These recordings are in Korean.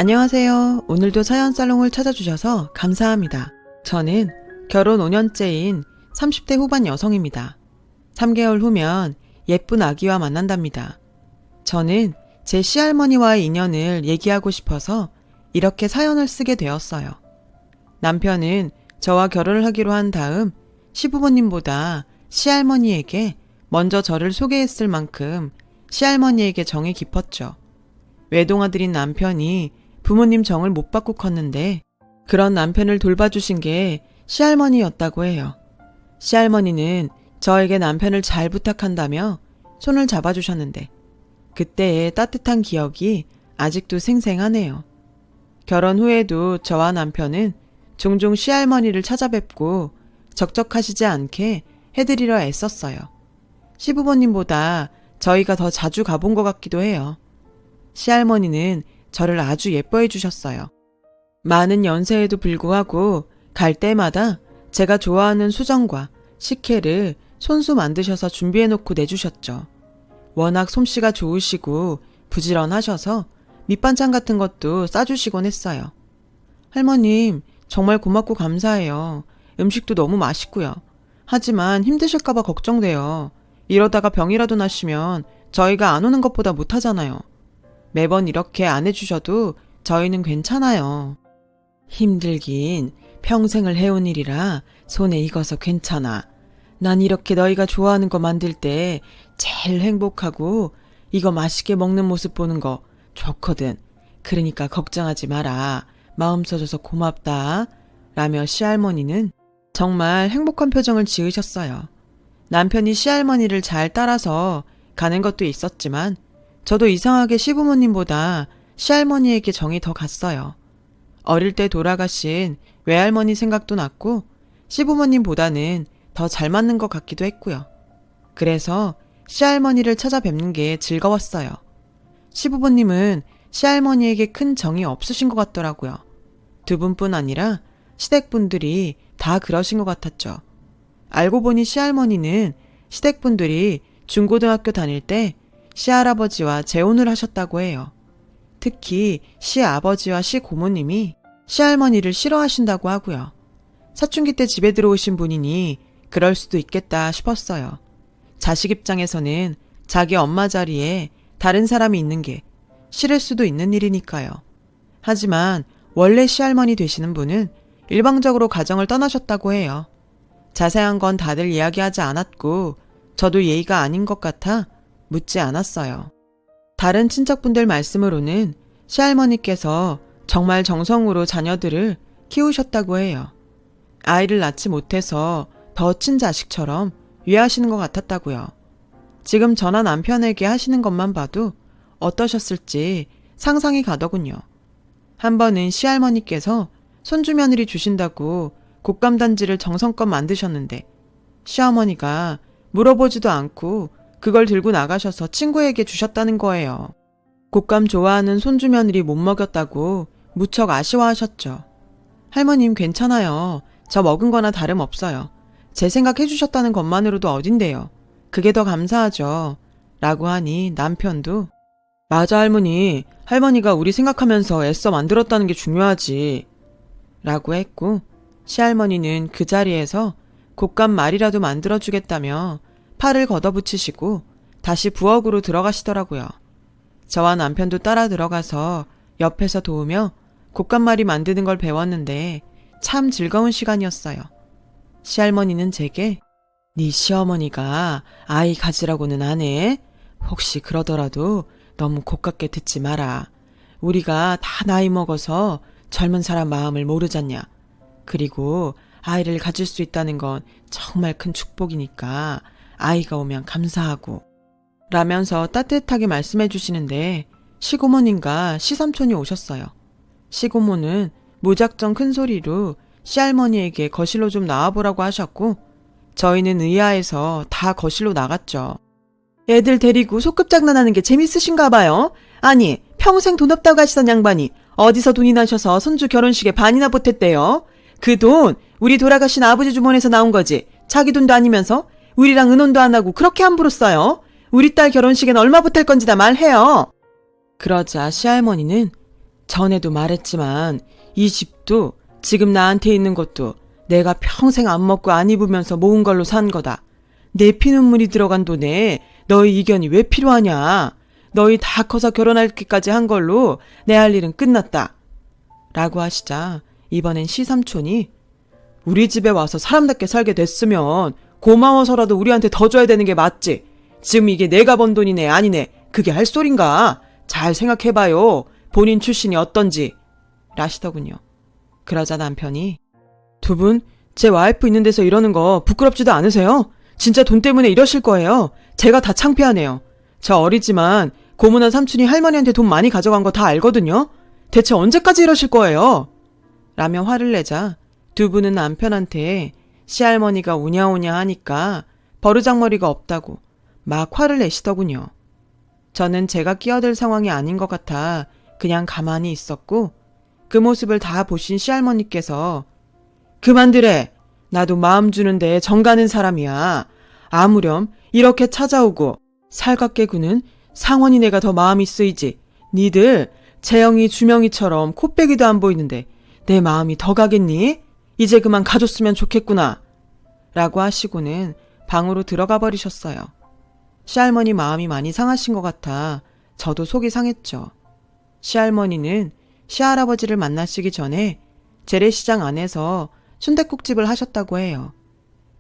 안녕하세요. 오늘도 사연살롱을 찾아주셔서 감사합니다. 저는 결혼 5년째인 30대 후반 여성입니다. 3개월 후면 예쁜 아기와 만난답니다. 저는 제 시할머니와의 인연을 얘기하고 싶어서 이렇게 사연을 쓰게 되었어요. 남편은 저와 결혼을 하기로 한 다음 시부모님보다 시할머니에게 먼저 저를 소개했을 만큼 시할머니에게 정이 깊었죠. 외동아들인 남편이 부모님 정을 못 받고 컸는데 그런 남편을 돌봐주신 게 시할머니였다고 해요. 시할머니는 저에게 남편을 잘 부탁한다며 손을 잡아주셨는데 그때의 따뜻한 기억이 아직도 생생하네요. 결혼 후에도 저와 남편은 종종 시할머니를 찾아뵙고 적적하시지 않게 해드리려 애썼어요. 시부모님보다 저희가 더 자주 가본 것 같기도 해요. 시할머니는 저를 아주 예뻐해 주셨어요. 많은 연세에도 불구하고 갈 때마다 제가 좋아하는 수정과 식혜를 손수 만드셔서 준비해놓고 내주셨죠. 워낙 솜씨가 좋으시고 부지런하셔서 밑반찬 같은 것도 싸주시곤 했어요. 할머님, 정말 고맙고 감사해요. 음식도 너무 맛있고요. 하지만 힘드실까봐 걱정돼요. 이러다가 병이라도 나시면 저희가 안 오는 것보다 못하잖아요. 매번 이렇게 안 해주셔도 저희는 괜찮아요. 힘들긴 평생을 해온 일이라 손에 익어서 괜찮아. 난 이렇게 너희가 좋아하는 거 만들 때 제일 행복하고 이거 맛있게 먹는 모습 보는 거 좋거든. 그러니까 걱정하지 마라. 마음 써줘서 고맙다. 라며 시할머니는 정말 행복한 표정을 지으셨어요. 남편이 시할머니를 잘 따라서 가는 것도 있었지만 저도 이상하게 시부모님보다 시할머니에게 정이 더 갔어요. 어릴 때 돌아가신 외할머니 생각도 났고 시부모님보다는 더 잘 맞는 것 같기도 했고요. 그래서 시할머니를 찾아뵙는 게 즐거웠어요. 시부모님은 시할머니에게 큰 정이 없으신 것 같더라고요. 두 분뿐 아니라 시댁분들이 다 그러신 것 같았죠. 알고 보니 시할머니는 시댁분들이 중고등학교 다닐 때 시할아버지와 재혼을 하셨다고 해요. 특히 시아버지와 시고모님이 시할머니를 싫어하신다고 하고요. 사춘기 때 집에 들어오신 분이니 그럴 수도 있겠다 싶었어요. 자식 입장에서는 자기 엄마 자리에 다른 사람이 있는 게 싫을 수도 있는 일이니까요. 하지만 원래 시할머니 되시는 분은 일방적으로 가정을 떠나셨다고 해요. 자세한 건 다들 이야기하지 않았고 저도 예의가 아닌 것 같아 묻지 않았어요. 다른 친척분들 말씀으로는 시할머니께서 정말 정성으로 자녀들을 키우셨다고 해요. 아이를 낳지 못해서 더 친자식처럼 위하시는 것 같았다고요. 지금 전화 남편에게 하시는 것만 봐도 어떠셨을지 상상이 가더군요. 한 번은 시할머니께서 손주 며느리 주신다고 곶감단지를 정성껏 만드셨는데 시어머니가 물어보지도 않고 그걸 들고 나가셔서 친구에게 주셨다는 거예요. 곶감 좋아하는 손주 며느리 못 먹였다고 무척 아쉬워하셨죠. 할머님 괜찮아요. 저 먹은 거나 다름없어요. 제 생각 해주셨다는 것만으로도 어딘데요. 그게 더 감사하죠. 라고 하니 남편도 맞아 할머니. 할머니가 우리 생각하면서 애써 만들었다는 게 중요하지. 라고 했고 시할머니는 그 자리에서 곶감 말이라도 만들어주겠다며 팔을 걷어붙이시고 다시 부엌으로 들어가시더라고요. 저와 남편도 따라 들어가서 옆에서 도우며 곶감말이 만드는 걸 배웠는데 참 즐거운 시간이었어요. 시할머니는 제게 네 시어머니가 아이 가지라고는 안 해. 혹시 그러더라도 너무 고깝게 듣지 마라. 우리가 다 나이 먹어서 젊은 사람 마음을 모르잖냐. 그리고 아이를 가질 수 있다는 건 정말 큰 축복이니까 아이가 오면 감사하고 라면서 따뜻하게 말씀해 주시는데 시고모님과 시삼촌이 오셨어요. 시고모는 무작정 큰 소리로 시할머니에게 거실로 좀 나와보라고 하셨고 저희는 의아해서 다 거실로 나갔죠. 애들 데리고 소꿉장난하는 게 재밌으신가 봐요. 아니 평생 돈 없다고 하시던 양반이 어디서 돈이 나셔서 손주 결혼식에 반이나 보탰대요. 그 돈 우리 돌아가신 아버지 주머니에서 나온 거지. 자기 돈도 아니면서 우리랑 의논도 안 하고 그렇게 함부로 써요. 우리 딸 결혼식엔 얼마 보탤 건지 다 말해요. 그러자 시할머니는 전에도 말했지만 이 집도 지금 나한테 있는 것도 내가 평생 안 먹고 안 입으면서 모은 걸로 산 거다. 내 피눈물이 들어간 돈에 너희 이견이 왜 필요하냐. 너희 다 커서 결혼하기까지 한 걸로 내 할 일은 끝났다. 라고 하시자 이번엔 시삼촌이 우리 집에 와서 사람답게 살게 됐으면 고마워서라도 우리한테 더 줘야 되는 게 맞지. 지금 이게 내가 번 돈이네 아니네. 그게 할 소린가? 잘 생각해봐요. 본인 출신이 어떤지. 라시더군요. 그러자 남편이 두 분 제 와이프 있는 데서 이러는 거 부끄럽지도 않으세요? 진짜 돈 때문에 이러실 거예요. 제가 다 창피하네요. 저 어리지만 고모나 삼촌이 할머니한테 돈 많이 가져간 거 다 알거든요. 대체 언제까지 이러실 거예요? 라며 화를 내자 두 분은 남편한테 시할머니가 우냐우냐 하니까 버르장머리가 없다고 막 화를 내시더군요. 저는 제가 끼어들 상황이 아닌 것 같아 그냥 가만히 있었고 그 모습을 다 보신 시할머니께서 그만두래. 나도 마음 주는데 정가는 사람이야. 아무렴 이렇게 찾아오고 살갑게 구는 상원이 내가 더 마음이 쓰이지. 니들 재영이 주명이처럼 코빼기도 안 보이는데 내 마음이 더 가겠니? 이제 그만 가줬으면 좋겠구나. 라고 하시고는 방으로 들어가 버리셨어요. 시할머니 마음이 많이 상하신 것 같아 저도 속이 상했죠. 시할머니는 시할아버지를 만나시기 전에 재래시장 안에서 순댓국집을 하셨다고 해요.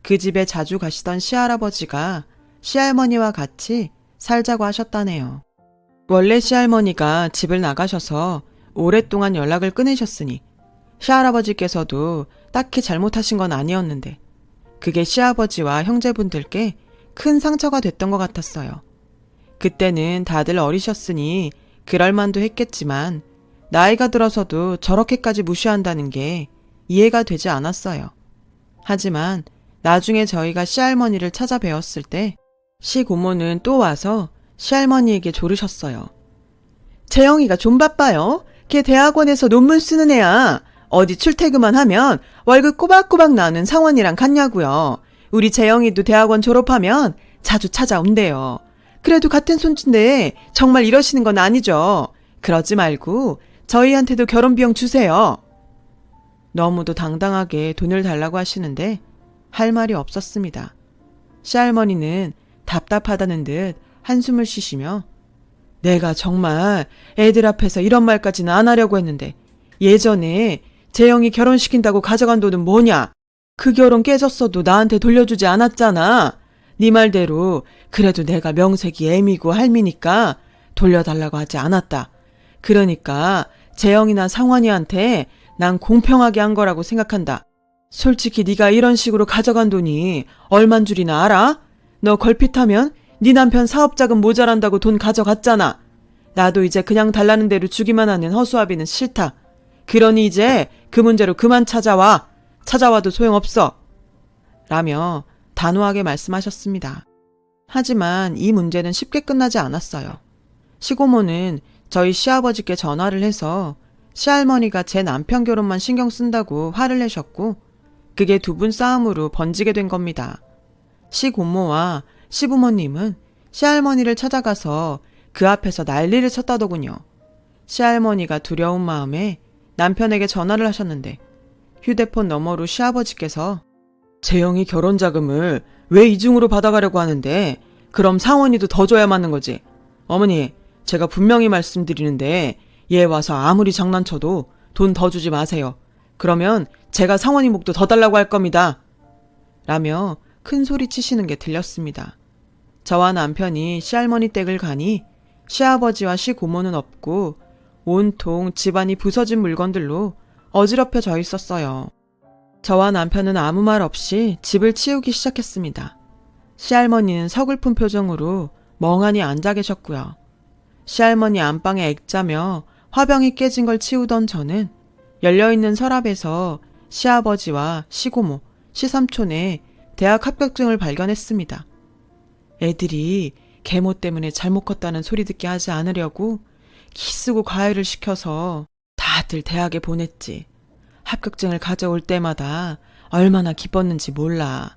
그 집에 자주 가시던 시할아버지가 시할머니와 같이 살자고 하셨다네요. 원래 시할머니가 집을 나가셔서 오랫동안 연락을 끊으셨으니 시할아버지께서도 딱히 잘못하신 건 아니었는데 그게 시아버지와 형제분들께 큰 상처가 됐던 것 같았어요. 그때는 다들 어리셨으니 그럴만도 했겠지만 나이가 들어서도 저렇게까지 무시한다는 게 이해가 되지 않았어요. 하지만 나중에 저희가 시할머니를 찾아뵈었을 때 시고모는 또 와서 시할머니에게 조르셨어요. 재영이가 좀 바빠요. 걔 대학원에서 논문 쓰는 애야. 어디 출퇴근만 하면 월급 꼬박꼬박 나오는 상원이랑 같냐고요. 우리 재영이도 대학원 졸업하면 자주 찾아온대요. 그래도 같은 손주인데 정말 이러시는 건 아니죠. 그러지 말고 저희한테도 결혼 비용 주세요. 너무도 당당하게 돈을 달라고 하시는데 할 말이 없었습니다. 시할머니는 답답하다는 듯 한숨을 쉬시며 내가 정말 애들 앞에서 이런 말까지는 안 하려고 했는데 예전에 재영이 결혼시킨다고 가져간 돈은 뭐냐? 그 결혼 깨졌어도 나한테 돌려주지 않았잖아. 네 말대로 그래도 내가 명색이 애미고 할미니까 돌려달라고 하지 않았다. 그러니까 재영이나 상환이한테 난 공평하게 한 거라고 생각한다. 솔직히 네가 이런 식으로 가져간 돈이 얼만 줄이나 알아? 너 걸핏하면 네 남편 사업자금 모자란다고 돈 가져갔잖아. 나도 이제 그냥 달라는 대로 주기만 하는 허수아비는 싫다. 그러니 이제 그 문제로 그만 찾아와. 찾아와도 소용없어. 라며 단호하게 말씀하셨습니다. 하지만 이 문제는 쉽게 끝나지 않았어요. 시고모는 저희 시아버지께 전화를 해서 시할머니가 제 남편 결혼만 신경 쓴다고 화를 내셨고 그게 두 분 싸움으로 번지게 된 겁니다. 시고모와 시부모님은 시할머니를 찾아가서 그 앞에서 난리를 쳤다더군요. 시할머니가 두려운 마음에 남편에게 전화를 하셨는데 휴대폰 너머로 시아버지께서 재영이 결혼 자금을 왜 이중으로 받아가려고 하는데 그럼 상원이도 더 줘야 맞는 거지. 어머니, 제가 분명히 말씀드리는데 얘 와서 아무리 장난쳐도 돈 더 주지 마세요. 그러면 제가 상원이 목도 더 달라고 할 겁니다. 라며 큰 소리 치시는 게 들렸습니다. 저와 남편이 시할머니 댁을 가니 시아버지와 시고모는 없고 온통 집안이 부서진 물건들로 어지럽혀져 있었어요. 저와 남편은 아무 말 없이 집을 치우기 시작했습니다. 시할머니는 서글픈 표정으로 멍하니 앉아 계셨고요. 시할머니 안방에 액자며 화병이 깨진 걸 치우던 저는 열려있는 서랍에서 시아버지와 시고모, 시삼촌의 대학 합격증을 발견했습니다. 애들이 계모 때문에 잘못 컸다는 소리 듣게 하지 않으려고 키쓰고 과외를 시켜서 다들 대학에 보냈지. 합격증을 가져올 때마다 얼마나 기뻤는지 몰라.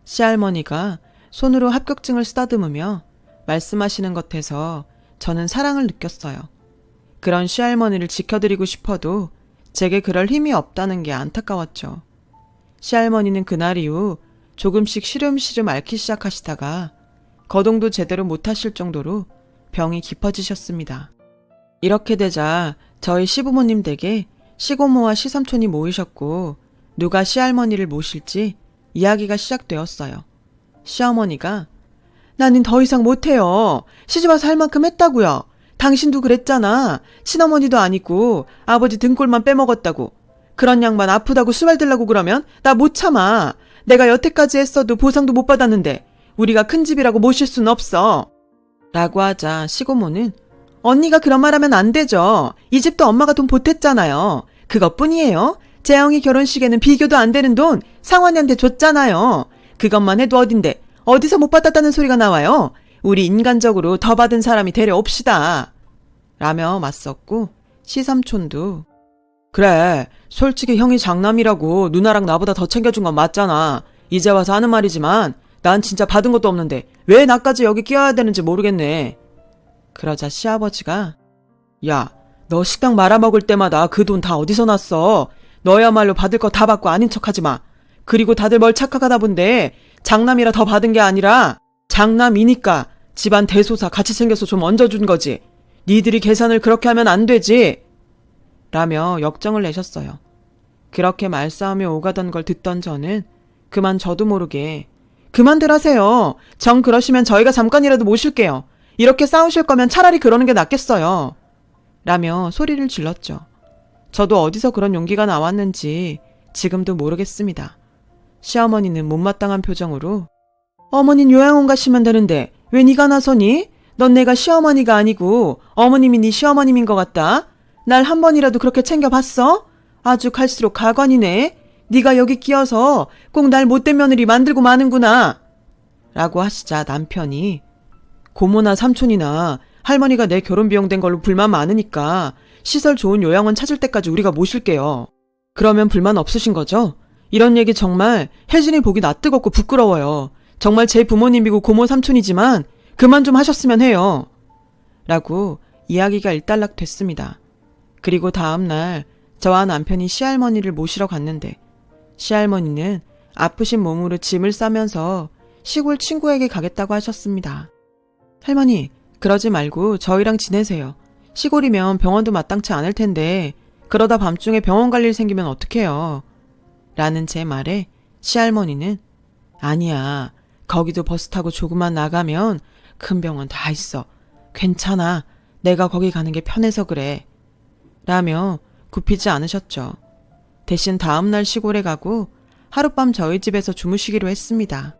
시할머니가 손으로 합격증을 쓰다듬으며 말씀하시는 것에서 저는 사랑을 느꼈어요. 그런 시할머니를 지켜드리고 싶어도 제게 그럴 힘이 없다는 게 안타까웠죠. 시할머니는 그날 이후 조금씩 시름시름 앓기 시작하시다가 거동도 제대로 못하실 정도로 병이 깊어지셨습니다. 이렇게 되자 저희 시부모님 댁에 시고모와 시삼촌이 모이셨고 누가 시할머니를 모실지 이야기가 시작되었어요. 시어머니가 나는 더 이상 못해요. 시집와서 할 만큼 했다고요. 당신도 그랬잖아. 친어머니도 아니고 아버지 등골만 빼먹었다고. 그런 양반 아프다고 수발 들라고 그러면 나 못 참아. 내가 여태까지 했어도 보상도 못 받았는데 우리가 큰 집이라고 모실 순 없어. 라고 하자 시고모는 언니가 그런 말 하면 안 되죠. 이 집도 엄마가 돈 보탰잖아요. 그것뿐이에요. 재영이 결혼식에는 비교도 안 되는 돈 상환이한테 줬잖아요. 그것만 해도 어딘데 어디서 못 받았다는 소리가 나와요. 우리 인간적으로 더 받은 사람이 데려옵시다. 라며 맞섰고 시삼촌도 그래 솔직히 형이 장남이라고 누나랑 나보다 더 챙겨준 건 맞잖아. 이제 와서 하는 말이지만 난 진짜 받은 것도 없는데 왜 나까지 여기 끼워야 되는지 모르겠네. 그러자 시아버지가 야, 너 식당 말아먹을 때마다 그 돈 다 어디서 났어. 너야말로 받을 거 다 받고 아닌 척하지 마. 그리고 다들 뭘 착각하다 본데 장남이라 더 받은 게 아니라 장남이니까 집안 대소사 같이 생겨서 좀 얹어준 거지. 니들이 계산을 그렇게 하면 안 되지. 라며 역정을 내셨어요. 그렇게 말싸움이 오가던 걸 듣던 저는 그만 저도 모르게 그만들 하세요. 정 그러시면 저희가 잠깐이라도 모실게요. 이렇게 싸우실 거면 차라리 그러는 게 낫겠어요. 라며 소리를 질렀죠. 저도 어디서 그런 용기가 나왔는지 지금도 모르겠습니다. 시어머니는 못마땅한 표정으로 어머닌 요양원 가시면 되는데 왜 네가 나서니? 넌 내가 시어머니가 아니고 어머님이 네 시어머님인 것 같다. 날 한 번이라도 그렇게 챙겨봤어? 아주 갈수록 가관이네. 네가 여기 끼어서 꼭 날 못된 며느리 만들고 마는구나. 라고 하시자 남편이 고모나 삼촌이나 할머니가 내 결혼 비용 된 걸로 불만 많으니까 시설 좋은 요양원 찾을 때까지 우리가 모실게요. 그러면 불만 없으신 거죠? 이런 얘기 정말 혜진이 보기 낯뜨겁고 부끄러워요. 정말 제 부모님이고 고모 삼촌이지만 그만 좀 하셨으면 해요. 라고 이야기가 일단락 됐습니다. 그리고 다음날 저와 남편이 시할머니를 모시러 갔는데 시할머니는 아프신 몸으로 짐을 싸면서 시골 친구에게 가겠다고 하셨습니다. 할머니, 그러지 말고 저희랑 지내세요. 시골이면 병원도 마땅치 않을 텐데 그러다 밤중에 병원 갈 일 생기면 어떡해요. 라는 제 말에 시할머니는 아니야. 거기도 버스 타고 조금만 나가면 큰 병원 다 있어. 괜찮아. 내가 거기 가는 게 편해서 그래. 라며 굽히지 않으셨죠. 대신 다음날 시골에 가고 하룻밤 저희 집에서 주무시기로 했습니다.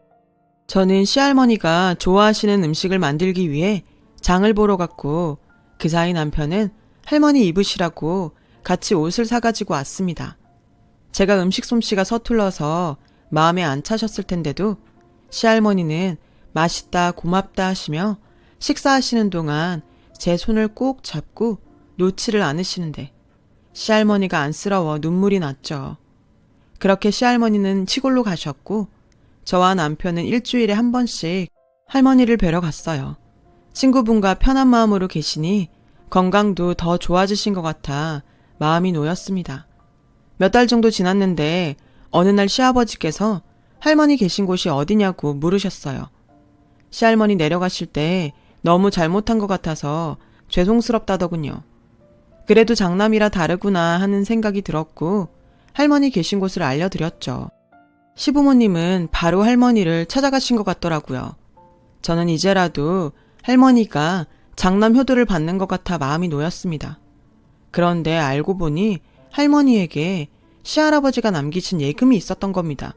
저는 시할머니가 좋아하시는 음식을 만들기 위해 장을 보러 갔고 그 사이 남편은 할머니 입으시라고 같이 옷을 사가지고 왔습니다. 제가 음식 솜씨가 서툴러서 마음에 안 차셨을 텐데도 시할머니는 맛있다 고맙다 하시며 식사하시는 동안 제 손을 꼭 잡고 놓지를 않으시는데 시할머니가 안쓰러워 눈물이 났죠. 그렇게 시할머니는 시골로 가셨고 저와 남편은 일주일에 한 번씩 할머니를 뵈러 갔어요. 친구분과 편한 마음으로 계시니 건강도 더 좋아지신 것 같아 마음이 놓였습니다. 몇 달 정도 지났는데 어느 날 시아버지께서 할머니 계신 곳이 어디냐고 물으셨어요. 시할머니 내려가실 때 너무 잘못한 것 같아서 죄송스럽다더군요. 그래도 장남이라 다르구나 하는 생각이 들었고 할머니 계신 곳을 알려드렸죠. 시부모님은 바로 할머니를 찾아가신 것 같더라고요. 저는 이제라도 할머니가 장남 효도를 받는 것 같아 마음이 놓였습니다. 그런데 알고 보니 할머니에게 시할아버지가 남기신 예금이 있었던 겁니다.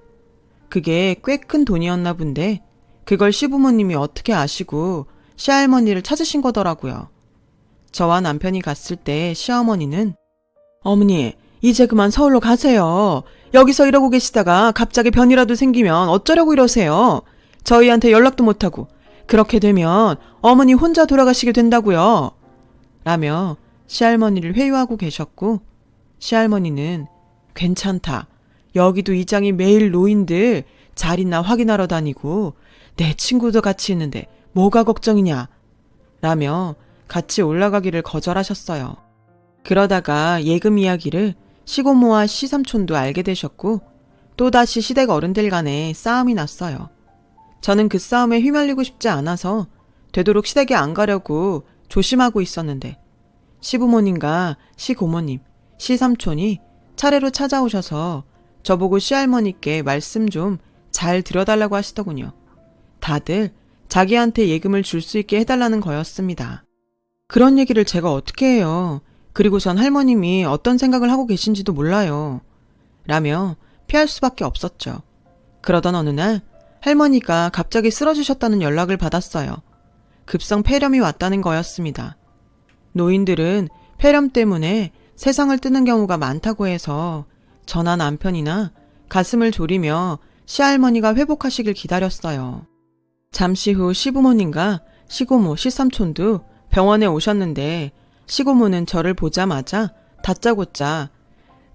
그게 꽤 큰 돈이었나 본데 그걸 시부모님이 어떻게 아시고 시할머니를 찾으신 거더라고요. 저와 남편이 갔을 때 시어머니는 어머니, 이제 그만 서울로 가세요. 여기서 이러고 계시다가 갑자기 변이라도 생기면 어쩌려고 이러세요. 저희한테 연락도 못하고 그렇게 되면 어머니 혼자 돌아가시게 된다고요. 라며 시할머니를 회유하고 계셨고 시할머니는 괜찮다. 여기도 이장이 매일 노인들 잘 있나 확인하러 다니고 내 친구도 같이 있는데 뭐가 걱정이냐. 라며 같이 올라가기를 거절하셨어요. 그러다가 예금 이야기를 시고모와 시삼촌도 알게 되셨고 또다시 시댁 어른들 간에 싸움이 났어요. 저는 그 싸움에 휘말리고 싶지 않아서 되도록 시댁에 안 가려고 조심하고 있었는데 시부모님과 시고모님, 시삼촌이 차례로 찾아오셔서 저보고 시할머니께 말씀 좀 잘 드려달라고 하시더군요. 다들 자기한테 예금을 줄 수 있게 해달라는 거였습니다. 그런 얘기를 제가 어떻게 해요. 그리고 전 할머님이 어떤 생각을 하고 계신지도 몰라요. 라며 피할 수밖에 없었죠. 그러던 어느 날 할머니가 갑자기 쓰러지셨다는 연락을 받았어요. 급성 폐렴이 왔다는 거였습니다. 노인들은 폐렴 때문에 세상을 뜨는 경우가 많다고 해서 저나 남편이나 가슴을 졸이며 시할머니가 회복하시길 기다렸어요. 잠시 후 시부모님과 시고모, 시삼촌도 병원에 오셨는데 시고모는 저를 보자마자 다짜고짜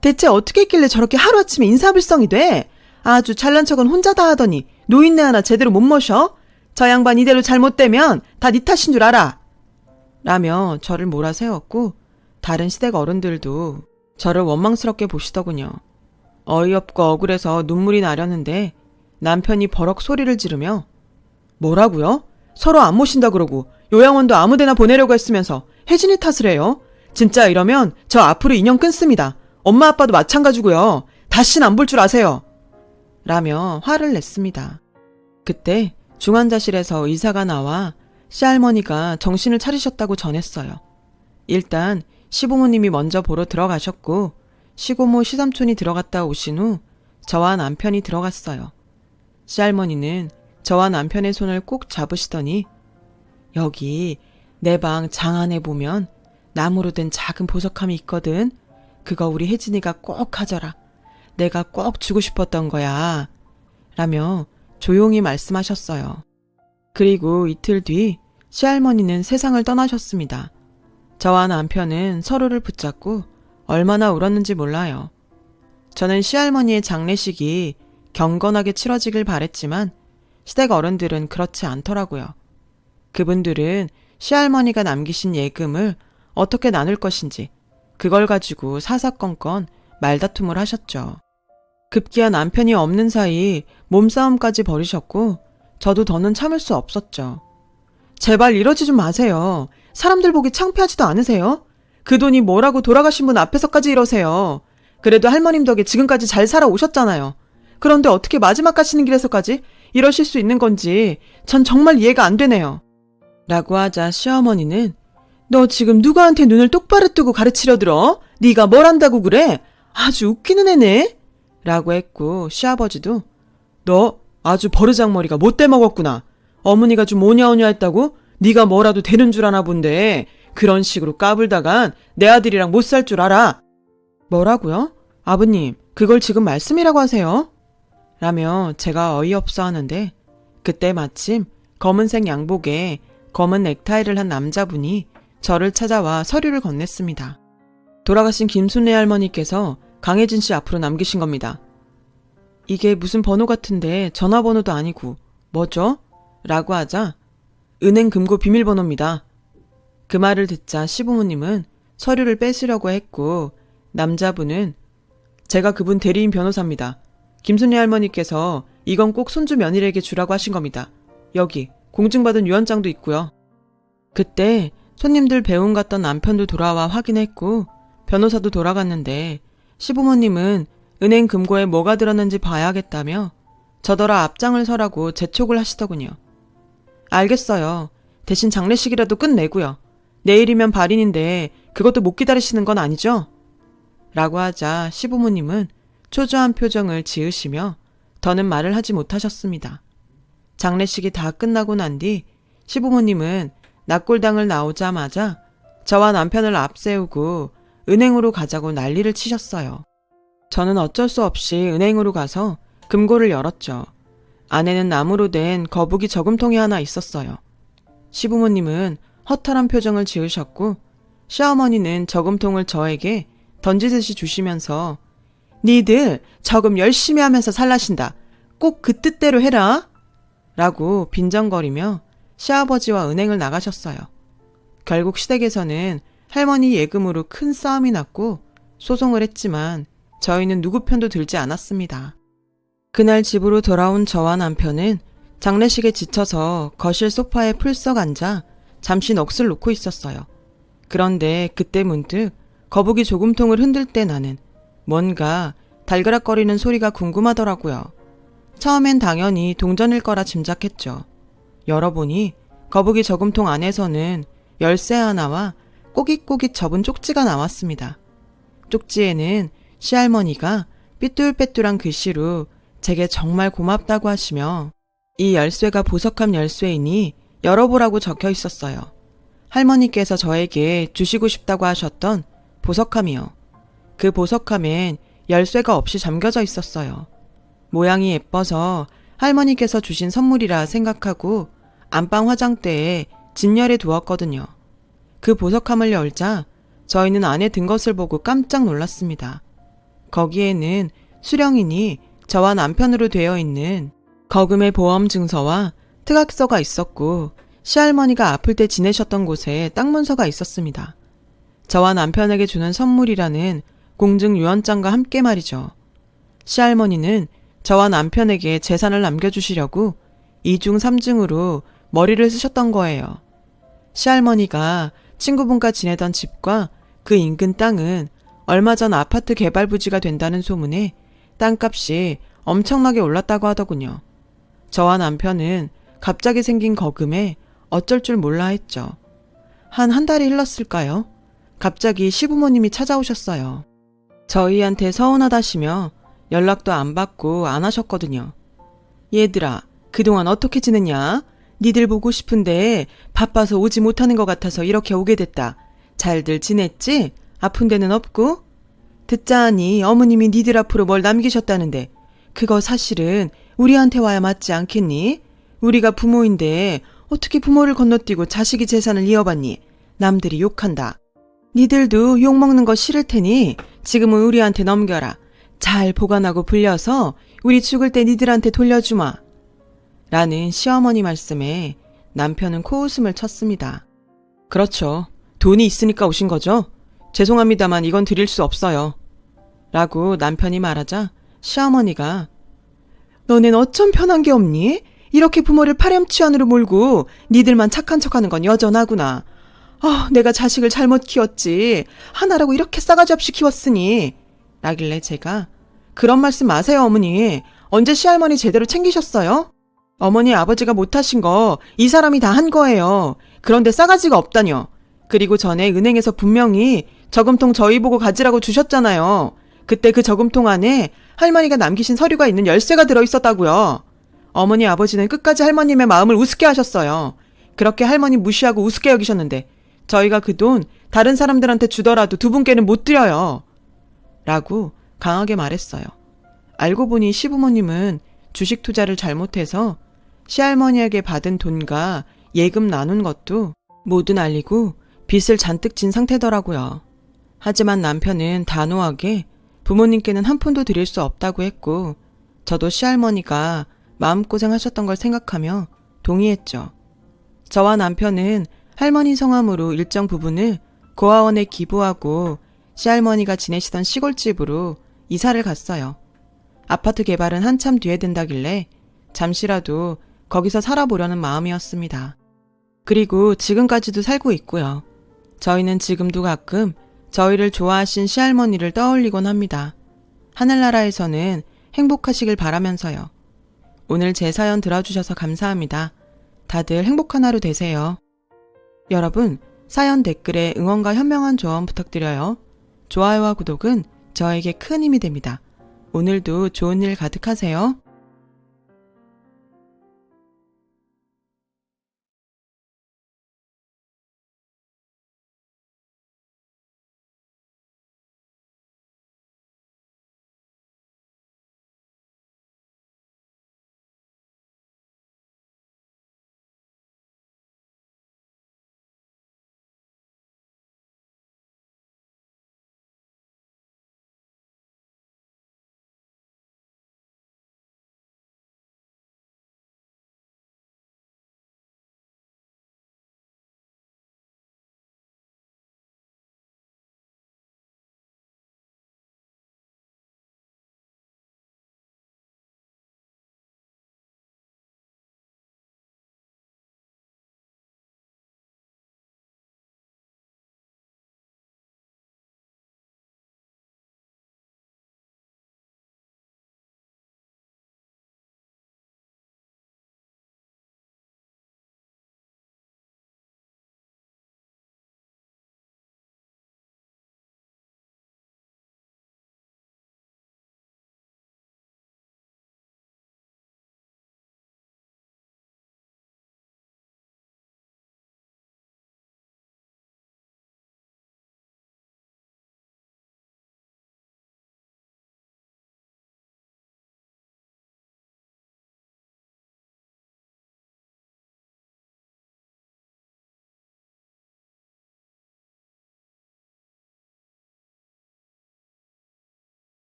대체 어떻게 했길래 저렇게 하루아침에 인사불성이 돼? 아주 잘난 척은 혼자 다 하더니 노인네 하나 제대로 못 모셔? 저 양반 이대로 잘못되면 다 네 탓인 줄 알아. 라며 저를 몰아세웠고 다른 시댁 어른들도 저를 원망스럽게 보시더군요. 어이없고 억울해서 눈물이 나려는데 남편이 버럭 소리를 지르며 뭐라고요? 서로 안 모신다 그러고 요양원도 아무데나 보내려고 했으면서 혜진이 탓을 해요? 진짜 이러면 저 앞으로 인연 끊습니다. 엄마 아빠도 마찬가지고요. 다시는 안 볼 줄 아세요. 라며 화를 냈습니다. 그때 중환자실에서 의사가 나와 시할머니가 정신을 차리셨다고 전했어요. 일단 시부모님이 먼저 보러 들어가셨고 시고모 시삼촌이 들어갔다 오신 후 저와 남편이 들어갔어요. 시할머니는 저와 남편의 손을 꼭 잡으시더니 여기 내 방 장 안에 보면 나무로 된 작은 보석함이 있거든. 그거 우리 혜진이가 꼭 가져라. 내가 꼭 주고 싶었던 거야. 라며 조용히 말씀하셨어요. 그리고 이틀 뒤 시할머니는 세상을 떠나셨습니다. 저와 남편은 서로를 붙잡고 얼마나 울었는지 몰라요. 저는 시할머니의 장례식이 경건하게 치러지길 바랬지만 시댁 어른들은 그렇지 않더라고요. 그분들은 시할머니가 남기신 예금을 어떻게 나눌 것인지 그걸 가지고 사사건건 말다툼을 하셨죠. 급기야 남편이 없는 사이 몸싸움까지 벌이셨고 저도 더는 참을 수 없었죠. 제발 이러지 좀 마세요. 사람들 보기 창피하지도 않으세요? 그 돈이 뭐라고 돌아가신 분 앞에서까지 이러세요. 그래도 할머님 덕에 지금까지 잘 살아오셨잖아요. 그런데 어떻게 마지막 가시는 길에서까지 이러실 수 있는 건지 전 정말 이해가 안 되네요. 라고 하자 시어머니는 너 지금 누구한테 눈을 똑바로 뜨고 가르치려 들어? 네가 뭘 안다고 그래? 아주 웃기는 애네? 라고 했고 시아버지도 너 아주 버르장머리가 못돼 먹었구나. 어머니가 좀 오냐오냐 했다고? 네가 뭐라도 되는 줄 아나 본데 그런 식으로 까불다간 내 아들이랑 못 살 줄 알아. 뭐라고요? 아버님 그걸 지금 말씀이라고 하세요? 라며 제가 어이없어 하는데 그때 마침 검은색 양복에 검은 넥타이를 한 남자분이 저를 찾아와 서류를 건넸습니다. 돌아가신 김순례 할머니께서 강혜진 씨 앞으로 남기신 겁니다. 이게 무슨 번호 같은데 전화번호도 아니고 뭐죠? 라고 하자 은행 금고 비밀번호입니다. 그 말을 듣자 시부모님은 서류를 뺏으려고 했고 남자분은 제가 그분 대리인 변호사입니다. 김순례 할머니께서 이건 꼭 손주 며느리에게 주라고 하신 겁니다. 여기 공증받은 유언장도 있고요. 그때 손님들 배웅 갔던 남편도 돌아와 확인했고 변호사도 돌아갔는데 시부모님은 은행 금고에 뭐가 들었는지 봐야겠다며 저더러 앞장을 서라고 재촉을 하시더군요. 알겠어요. 대신 장례식이라도 끝내고요. 내일이면 발인인데 그것도 못 기다리시는 건 아니죠? 라고 하자 시부모님은 초조한 표정을 지으시며 더는 말을 하지 못하셨습니다. 장례식이 다 끝나고 난 뒤 시부모님은 낙골당을 나오자마자 저와 남편을 앞세우고 은행으로 가자고 난리를 치셨어요. 저는 어쩔 수 없이 은행으로 가서 금고를 열었죠. 안에는 나무로 된 거북이 저금통이 하나 있었어요. 시부모님은 허탈한 표정을 지으셨고 시어머니는 저금통을 저에게 던지듯이 주시면서 니들 저금 열심히 하면서 살라신다. 꼭 그 뜻대로 해라. 라고 빈정거리며 시아버지와 은행을 나가셨어요. 결국 시댁에서는 할머니 예금으로 큰 싸움이 났고 소송을 했지만 저희는 누구 편도 들지 않았습니다. 그날 집으로 돌아온 저와 남편은 장례식에 지쳐서 거실 소파에 풀썩 앉아 잠시 넋을 놓고 있었어요. 그런데 그때 문득 거북이 조금통을 흔들 때 나는 뭔가 달그락거리는 소리가 궁금하더라고요. 처음엔 당연히 동전일 거라 짐작했죠. 열어보니 거북이 저금통 안에서는 열쇠 하나와 꼬깃꼬깃 접은 쪽지가 나왔습니다. 쪽지에는 시할머니가 삐뚤빼뚤한 글씨로 제게 정말 고맙다고 하시며 이 열쇠가 보석함 열쇠이니 열어보라고 적혀 있었어요. 할머니께서 저에게 주시고 싶다고 하셨던 보석함이요. 그 보석함엔 열쇠가 없이 잠겨져 있었어요. 모양이 예뻐서 할머니께서 주신 선물이라 생각하고 안방 화장대에 진열해 두었거든요. 그 보석함을 열자 저희는 안에 든 것을 보고 깜짝 놀랐습니다. 거기에는 수령인이 저와 남편으로 되어 있는 거금의 보험 증서와 특약서가 있었고 시할머니가 아플 때 지내셨던 곳에 땅 문서가 있었습니다. 저와 남편에게 주는 선물이라는 공증 유언장과 함께 말이죠. 시할머니는 저와 남편에게 재산을 남겨주시려고 2중 3중으로 머리를 쓰셨던 거예요. 시할머니가 친구분과 지내던 집과 그 인근 땅은 얼마 전 아파트 개발 부지가 된다는 소문에 땅값이 엄청나게 올랐다고 하더군요. 저와 남편은 갑자기 생긴 거금에 어쩔 줄 몰라 했죠. 한 달이 흘렀을까요? 갑자기 시부모님이 찾아오셨어요. 저희한테 서운하다시며 연락도 안 받고 안 하셨거든요. 얘들아, 그동안 어떻게 지냈냐? 니들 보고 싶은데 바빠서 오지 못하는 것 같아서 이렇게 오게 됐다. 잘들 지냈지? 아픈 데는 없고? 듣자하니 어머님이 니들 앞으로 뭘 남기셨다는데 그거 사실은 우리한테 와야 맞지 않겠니? 우리가 부모인데 어떻게 부모를 건너뛰고 자식이 재산을 이어받니? 남들이 욕한다. 니들도 욕먹는 거 싫을 테니 지금은 우리한테 넘겨라. 잘 보관하고 불려서 우리 죽을 때 니들한테 돌려주마. 라는 시어머니 말씀에 남편은 코웃음을 쳤습니다. 그렇죠. 돈이 있으니까 오신 거죠? 죄송합니다만 이건 드릴 수 없어요. 라고 남편이 말하자 시어머니가 너넨 어쩜 편한 게 없니? 이렇게 부모를 파렴치한으로 몰고 니들만 착한 척하는 건 여전하구나. 내가 자식을 잘못 키웠지. 하나라고 이렇게 싸가지 없이 키웠으니. 라길래 제가 그런 말씀 마세요 어머니. 언제 시할머니 제대로 챙기셨어요? 어머니 아버지가 못하신 거 이 사람이 다 한 거예요. 그런데 싸가지가 없다뇨. 그리고 전에 은행에서 분명히 저금통 저희 보고 가지라고 주셨잖아요. 그때 그 저금통 안에 할머니가 남기신 서류가 있는 열쇠가 들어있었다고요. 어머니 아버지는 끝까지 할머님의 마음을 우습게 하셨어요. 그렇게 할머니 무시하고 우습게 여기셨는데 저희가 그 돈 다른 사람들한테 주더라도 두 분께는 못 드려요. 라고 강하게 말했어요. 알고 보니 시부모님은 주식 투자를 잘못해서 시할머니에게 받은 돈과 예금 나눈 것도 모두 날리고 빚을 잔뜩 진 상태더라고요. 하지만 남편은 단호하게 부모님께는 한 푼도 드릴 수 없다고 했고 저도 시할머니가 마음고생하셨던 걸 생각하며 동의했죠. 저와 남편은 할머니 성함으로 일정 부분을 고아원에 기부하고 시할머니가 지내시던 시골집으로 이사를 갔어요. 아파트 개발은 한참 뒤에 된다길래 잠시라도 거기서 살아보려는 마음이었습니다. 그리고 지금까지도 살고 있고요. 저희는 지금도 가끔 저희를 좋아하신 시할머니를 떠올리곤 합니다. 하늘나라에서는 행복하시길 바라면서요. 오늘 제 사연 들어주셔서 감사합니다. 다들 행복한 하루 되세요. 여러분, 사연 댓글에 응원과 현명한 조언 부탁드려요. 좋아요와 구독은 저에게 큰 힘이 됩니다. 오늘도 좋은 일 가득하세요.